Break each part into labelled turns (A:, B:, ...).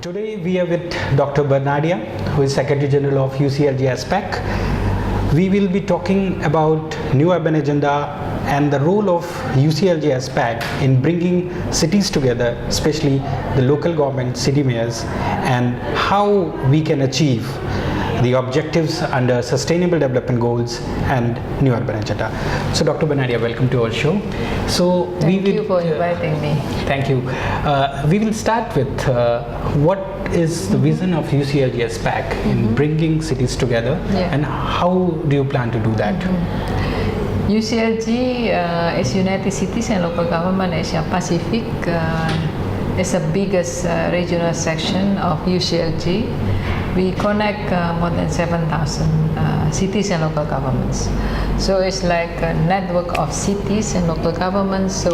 A: Today we are with Dr. Bernadia, who is Secretary General of UCLG ASPAC. We will be talking about New Urban Agenda and the role of UCLG ASPAC in bringing cities together, especially the local government, city mayors, and how we can achieve the objectives under Sustainable Development Goals and New Urban Agenda. So Dr. Bernadia, welcome to our show. So
B: Thank you for inviting me.
A: Thank you. We will start with what is the vision of UCLG ASPAC in bringing cities together, and how do you plan to do that?
B: UCLG is United Cities and Local Government Asia Pacific. Is the biggest regional section of UCLG. We connect more than 7,000 cities and local governments. So it's like a network of cities and local governments. So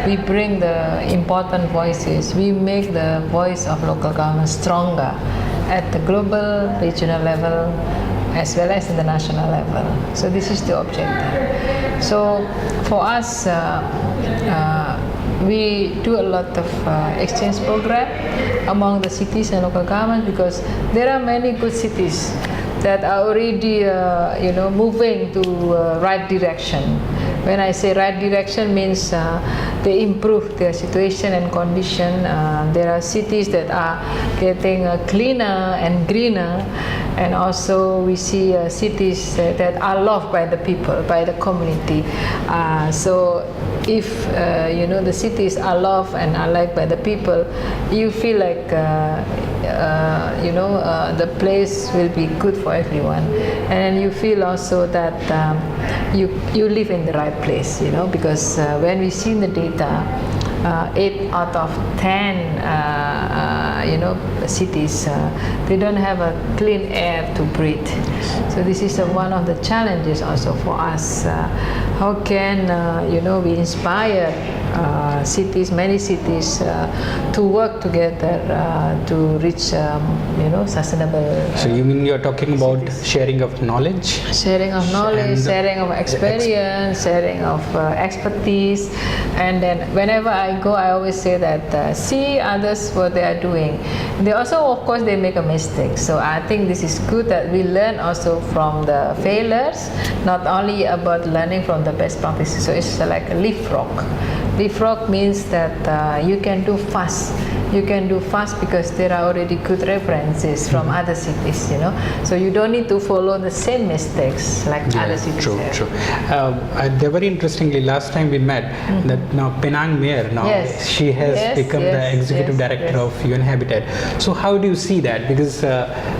B: we bring the important voices. We make the voice of local government stronger at the global, regional level, as well as in the national level. So this is the objective. So for us, we do a lot of exchange program among the cities and local governments, because there are many good cities that are already moving to right direction. When I say right direction, means they improve their situation and condition. There are cities that are getting cleaner and greener, and also we see cities that are loved by the people, by the community. So if the cities are loved and are liked by the people, you feel like the place will be good for everyone, and you feel also that you live in the right place, because when we see the data, 8 out of 10 cities, they don't have a clean air to breathe. So this is one of the challenges also for us. How can we inspire many cities to work together to reach sustainable.
A: So you mean you're talking about cities. Sharing of knowledge?
B: Sharing of knowledge, sharing of experience, sharing of expertise. And then whenever I go, I always say that see others what they are doing. They also, of course, they make a mistake. So I think this is good that we learn also from the failures, not only about learning from the best practices. So it's like a leapfrog. Leapfrog means that you can do fast. You can do fast because there are already good references from other cities, So you don't need to follow the same mistakes like other cities.
A: True. Very interestingly, last time we met, that now Penang Mayor, she has become the Executive Director of UN Habitat. So how do you see that? Because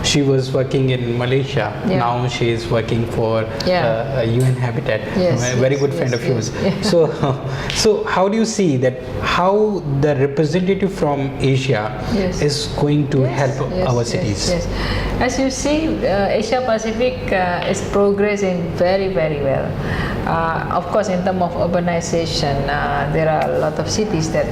A: she was working in Malaysia, now she is working for UN Habitat, a very good friend of yours. So how do you see that, how the representative from Asia is going to help our cities?
B: As you see, Asia Pacific is progressing very, very well. Of course, in terms of urbanization, there are a lot of cities that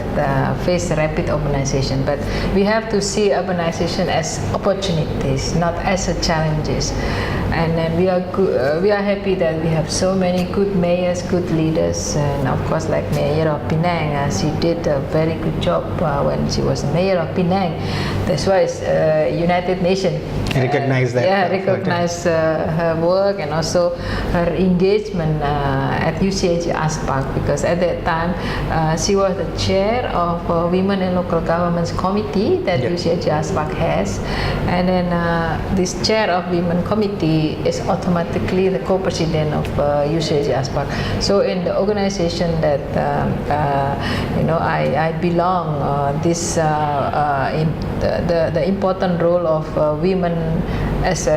B: face rapid urbanization, but we have to see urbanization as opportunities, not as challenges. And then we are happy that we have so many good mayors, good leaders, and of course, like Mayor of Penang, she did a very good job when she was Mayor of Penang. That's why United Nations
A: recognize that.
B: Recognize her work and also her engagement at UCLG ASPAC, because at that time she was the chair of Women in Local Governments Committee that UCLG ASPAC has, and then this chair of Women Committee is automatically the co-president of UCLG ASPAC. So in the organization that I belong, the important role of women as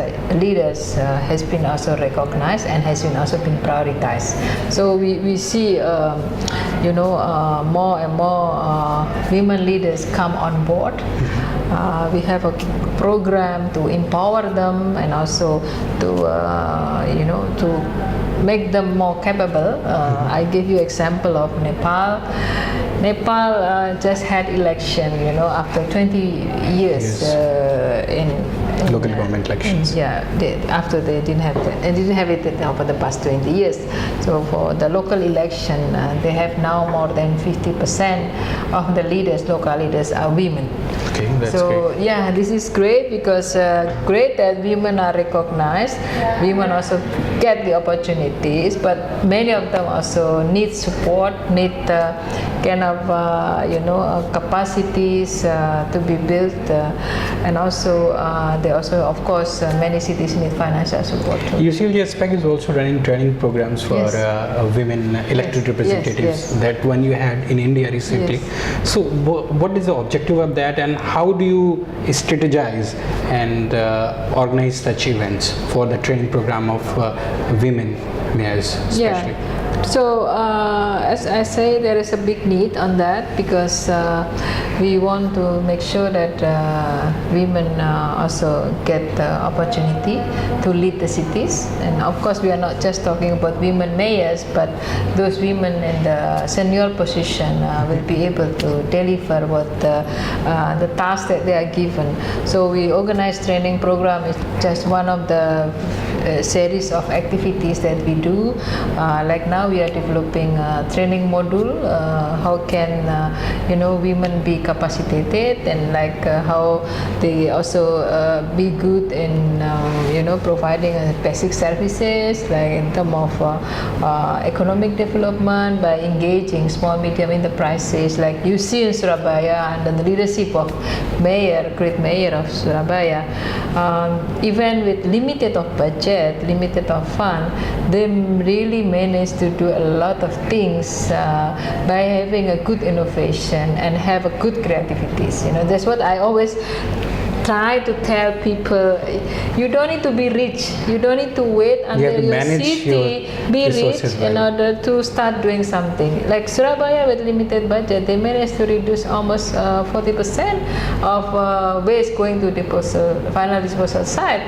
B: leaders has been also recognized and has been also been prioritized. So we see more and more women leaders come on board. We have a program to empower them and also to make them more capable. I give you example of Nepal. Nepal just had election, after 20 years in
A: local government elections.
B: After they didn't have it for the past 20 years. So for the local election, they have now more than 50% of the leaders, local leaders, are women.
A: Okay, that's
B: so
A: great.
B: yeah, this is great because great that women are recognized. Women also get the opportunities, but many of them also need support, need kind of capacities to be built, and also they also, of course, many cities need financial support too.
A: UCLG ASPAC is also running training programs for women elected representatives. That one you had in India recently. So what is the objective of that, and how do you strategize and organize such events for the training program of women mayors especially?
B: So as I say, there is a big need on that because we want to make sure that women also get the opportunity to lead the cities. And of course, we are not just talking about women mayors, but those women in the senior position will be able to deliver what the task that they are given. So we organize training program is just one of the series of activities that we do. Like now we are developing a training module, how can women be capacitated, and like how they also be good in providing basic services, like in terms of economic development by engaging small medium enterprises, like you see in Surabaya under the leadership of great mayor of Surabaya. Even with limited of budget, limited of fund, they really managed to do a lot of things by having a good innovation and have a good creativities. That's what I always try to tell people. You don't need to be rich. You don't need to wait until your city be rich in order to start doing something. Like Surabaya with limited budget, they managed to reduce almost 40% of waste going to final disposal site,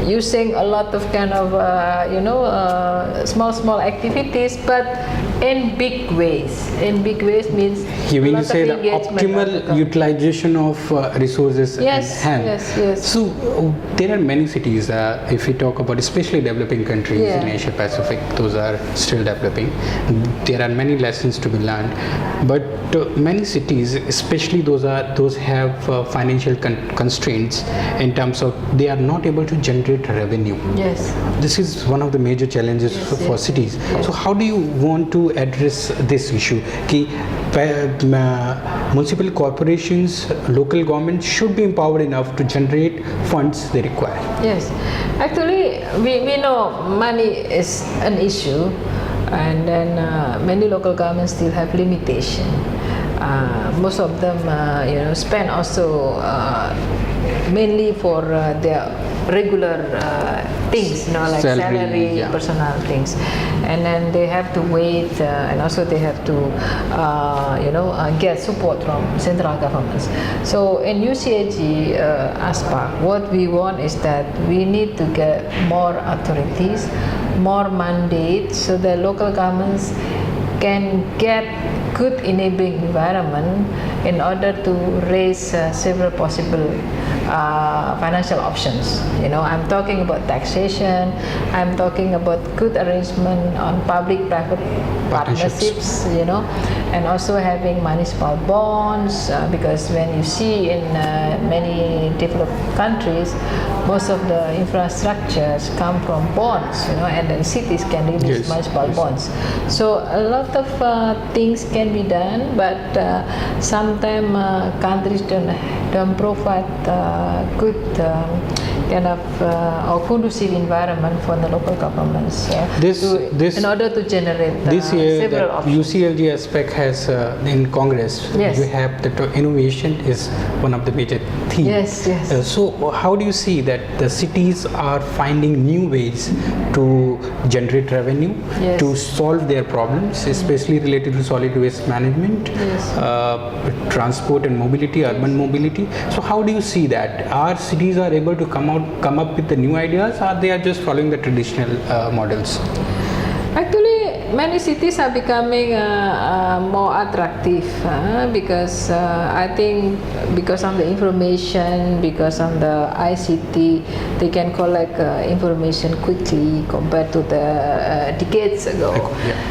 B: using a lot of kind of small activities, but in big ways. In big ways means
A: when you say the optimal utilization of resources in hand.
B: Yes.
A: So there are many cities, if we talk about especially developing countries in Asia Pacific, those are still developing. There are many lessons to be learned, but many cities, especially those have financial constraints in terms of they are not able to generate revenue.
B: Yes.
A: This is one of the major challenges for cities. So how do you want to address this issue? Municipal corporations, local governments should be empowered enough to generate funds they require.
B: Yes, actually we know money is an issue, and then many local governments still have limitation. Most of them spend also mainly for their regular things, like salary, personal things, and then they have to wait, and also they have to get support from central governments. So in UCLG ASPAC, what we want is that we need to get more authorities, more mandates, so that local governments can get good enabling environment in order to raise several possible financial options. I'm talking about taxation, I'm talking about good arrangement on public-private partnerships, and also having municipal bonds, because when you see in many developed countries, most of the infrastructures come from bonds, and then cities can release municipal bonds. So a lot of things can be done, but sometimes countries don't provide good kind of or conducive environment for the local governments in order to generate
A: this year
B: several options.
A: UCLG ASPAC has in Congress, you have that innovation is one of the major themes.
B: Yes.
A: So how do you see that the cities are finding new ways to generate revenue, to solve their problems, especially related to solid waste management, transport and mobility, urban mobility? So how do you see that? Our cities are able to come up with the new ideas, or they are just following the traditional models?
B: Actually, many cities are becoming more attractive because I think because of the information, because of the ICT, they can collect information quickly compared to the decades ago.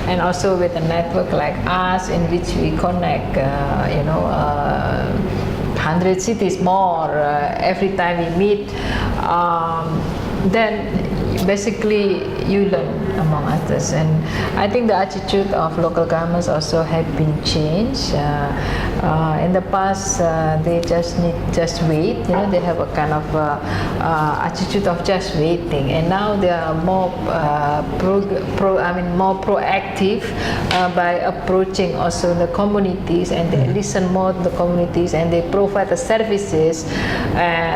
B: And also with a network like us, in which we connect, 100 cities more every time we meet, then basically you learn among others. And I think the attitude of local governments also have been changed. In the past, they just wait. They have a kind of attitude of just waiting, and now they are more more proactive by approaching also the communities, and they listen more to the communities, and they provide the services,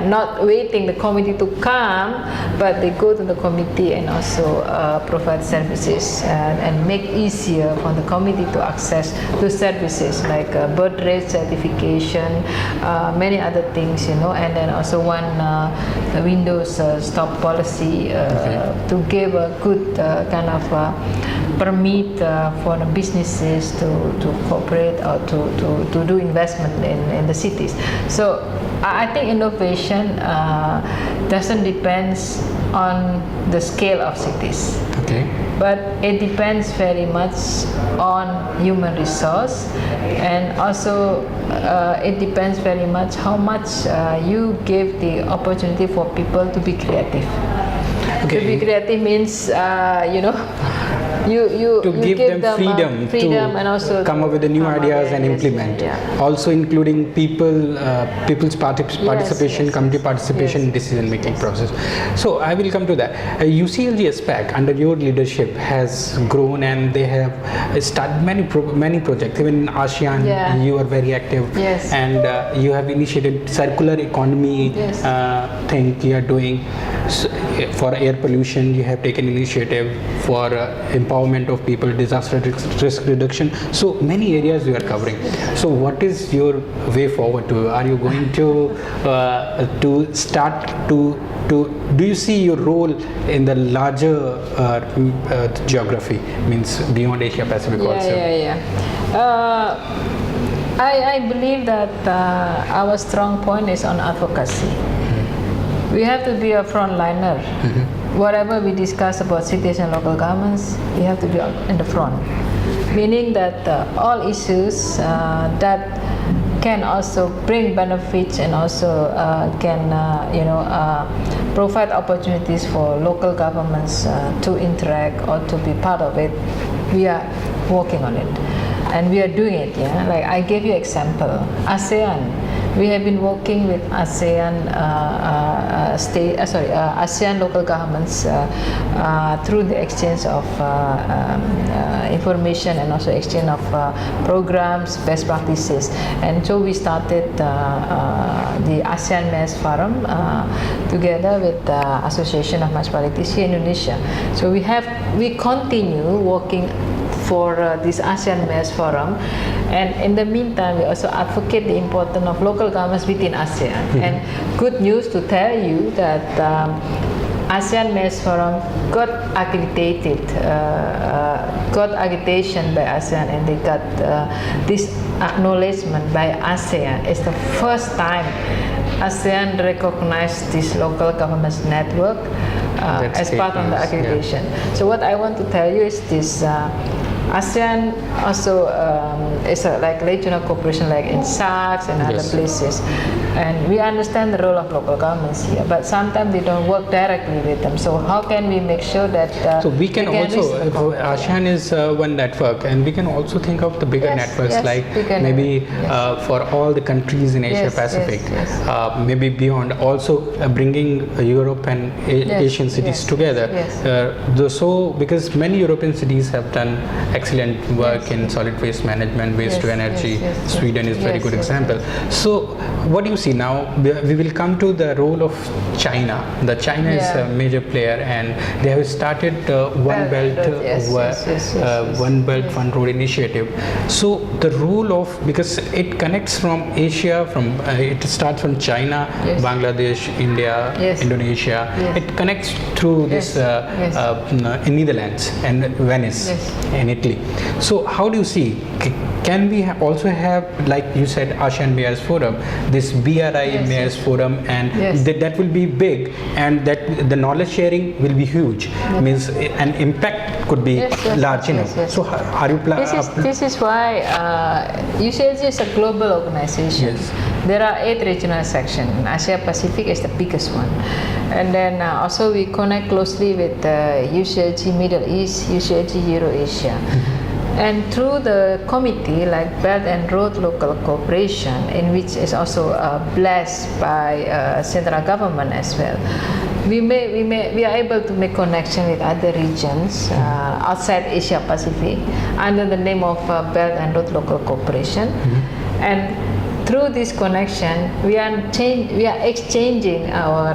B: not waiting the community to come, but they go to the community and also provide services and make easier for the community to access to services like birth rate certification, many other things, and then also one Windows stop policy to give a good kind of permit for the businesses to cooperate or to do investment in the cities. So I think innovation doesn't depend on the scale of cities.
A: Okay.
B: But it depends very much on human resource, and also it depends very much how much you give the opportunity for people to be creative. Okay. To be creative means, you
A: give them freedom to
B: and also
A: come up with the new ideas and implement. Also including people's participation, community participation in decision making process. So I will come to that. UCLG ASPAC under your leadership has grown, and they have started many projects. Even in ASEAN, you are very active, and you have initiated circular economy thing you are doing. So, for air pollution, you have taken initiative for empowerment of people, disaster risk reduction. So many areas you are covering. So what is your way forward to? Are you going to start to do you see your role in the larger geography, means beyond Asia Pacific also?
B: I believe that our strong point is on advocacy. We have to be a frontliner. Whatever we discuss about cities and local governments, we have to be in the front. Meaning that all issues that can also bring benefits and also can provide opportunities for local governments to interact or to be part of it, we are working on it. And we are doing it, Like I gave you example, ASEAN. We have been working with ASEAN ASEAN local governments through the exchange of information and also exchange of programs, best practices. And so we started the ASEAN Mass Forum together with the Association of Municipalities here in Indonesia. So we continue working for this ASEAN Mass Forum, and in the meantime we also advocate the importance of local governments within ASEAN. And good news to tell you that ASEAN Mass Forum got accreditation by ASEAN, and they got this acknowledgement by ASEAN. It's the first time ASEAN recognized this local governments network as part of the accreditation. So what I want to tell you is this. ASEAN also is like regional cooperation, like in SARC and other places, and we understand the role of local governments here, but sometimes they don't work directly with them. So how can we make sure that
A: so we can also ASEAN is one network, and we can also think of the bigger networks, like maybe for all the countries in Asia Pacific, maybe beyond, also bringing Europe and Asian cities together. So because many European cities have done excellent work in solid waste management, waste to energy. Sweden is very good example. So what do you see now? We will come to the role of China. China is a major player, and they have started One Belt One Road initiative. So the role of, because it connects from Asia, it starts from China, Bangladesh, India, Indonesia. It connects through this in Netherlands and Venice in Italy. So how do you see, can we also have, like you said, ASEAN Mayors Forum, this BRI Mayors Forum, and that will be big, and that the knowledge sharing will be huge, means an impact could be large enough. So are you
B: this is why UCLG is a global organization. there are 8 regional sections. Asia Pacific is the biggest one. And then also we connect closely with UCLG Middle East, UCLG Eurasia. And through the committee like Belt and Road Local Cooperation, in which is also blessed by central government as well, we are able to make connection with other regions outside Asia Pacific under the name of Belt and Road Local Cooperation. And through this connection, we are exchanging our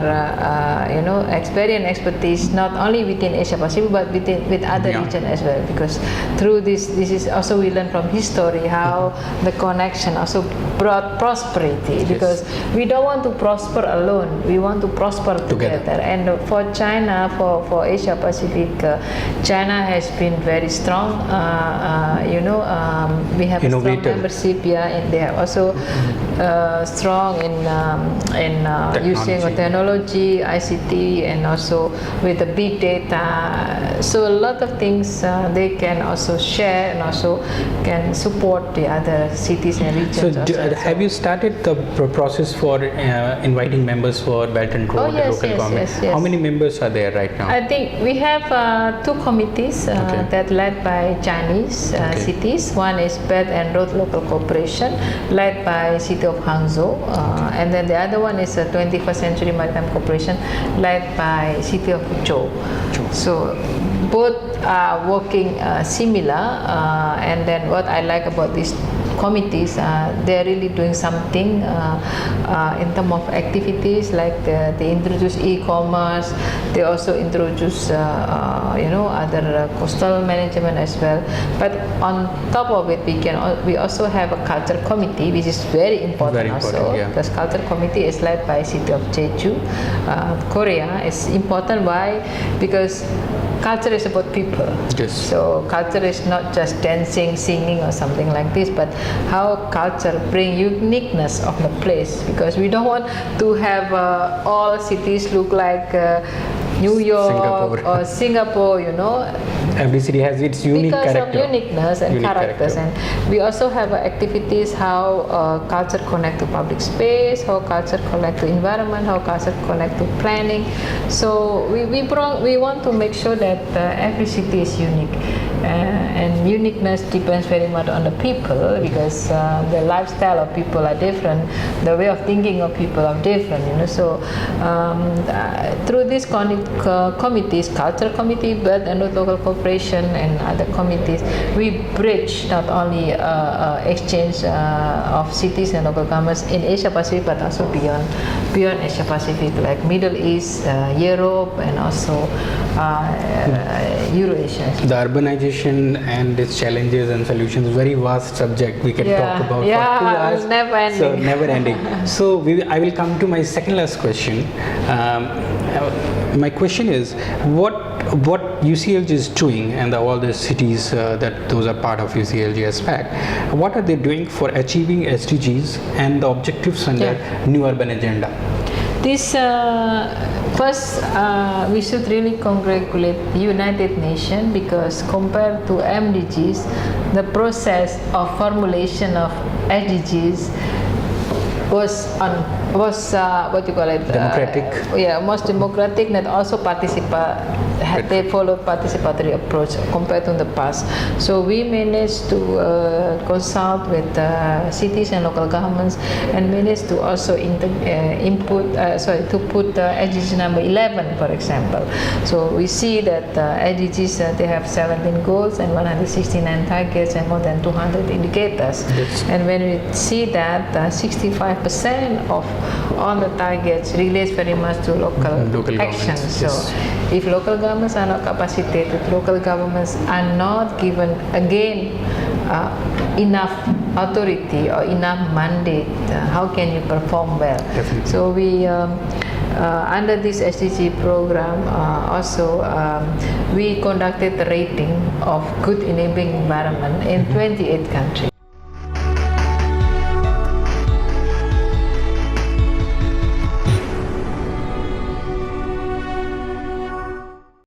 B: experience, expertise, not only within Asia Pacific but with other regions as well. Because through this is also we learn from history how the connection also brought prosperity. Because we don't want to prosper alone; we want to prosper together. And for China, for Asia Pacific, China has been very strong. We have a strong membership. And they have also strong in using technology, ICT, and also with the big data. So a lot of things they can also share and also can support the other cities and regions.
A: So have you started the process for inviting members for Belt and Road local government? Yes. How many members are there right now?
B: I think we have 2 committees that led by Chinese cities. One is Belt and Road Local Cooperation, led by City of Hangzhou, and then the other one is a 21st Century Maritime Corporation led by City of Zhou. So both are working similar, and then what I like about these committees, they're really doing something in terms of activities, like they introduce e-commerce, they also introduce other coastal management as well. But on top of it, we also have a culture committee, which is very important also, because culture committee is led by City of Jeju, Korea. It's important. Why? Because culture is about people. So culture is not just dancing, singing or something like this, but how culture bring uniqueness of the place. Because we don't want to have all cities look like New York or Singapore,
A: Every city has its unique character.
B: Because of uniqueness and characters. And we also have activities how culture connect to public space, how culture connect to environment, how culture connect to planning. So we want to make sure that every city is unique. And uniqueness depends very much on the people, because the lifestyle of people are different, the way of thinking of people are different. So through these committees, culture committee, Belt and Road Local Corporation, and other committees, we bridge not only exchange of cities and local governments in Asia Pacific, but also beyond Asia Pacific, like Middle East, Europe, and also Eurasia.
A: The urbanization and its challenges and solutions, very vast subject we can talk about for 2 hours.
B: Never ending.
A: So never ending. So I will come to my second last question. My question is, what UCLG is doing, and all the cities those are part of UCLG ASPAC, what are they doing for achieving SDGs and the objectives under New Urban Agenda?
B: This first, we should really congratulate United Nations, because compared to MDGs, the process of formulation of SDGs was what you call it?
A: Democratic.
B: Most democratic, and also they followed participatory approach compared to the past. So we managed to consult with cities and local governments, and managed to also to put SDG number 11, for example. So we see that SDGs they have 17 goals and 169 targets and more than 200 indicators. And when we see that 65% of all the targets relates very much to local actions. So if local governments are not capacitated, local governments are not given again enough authority or enough mandate, how can you perform well?
A: Definitely.
B: So we under this SDG program also we conducted the rating of good enabling environment in 28 countries.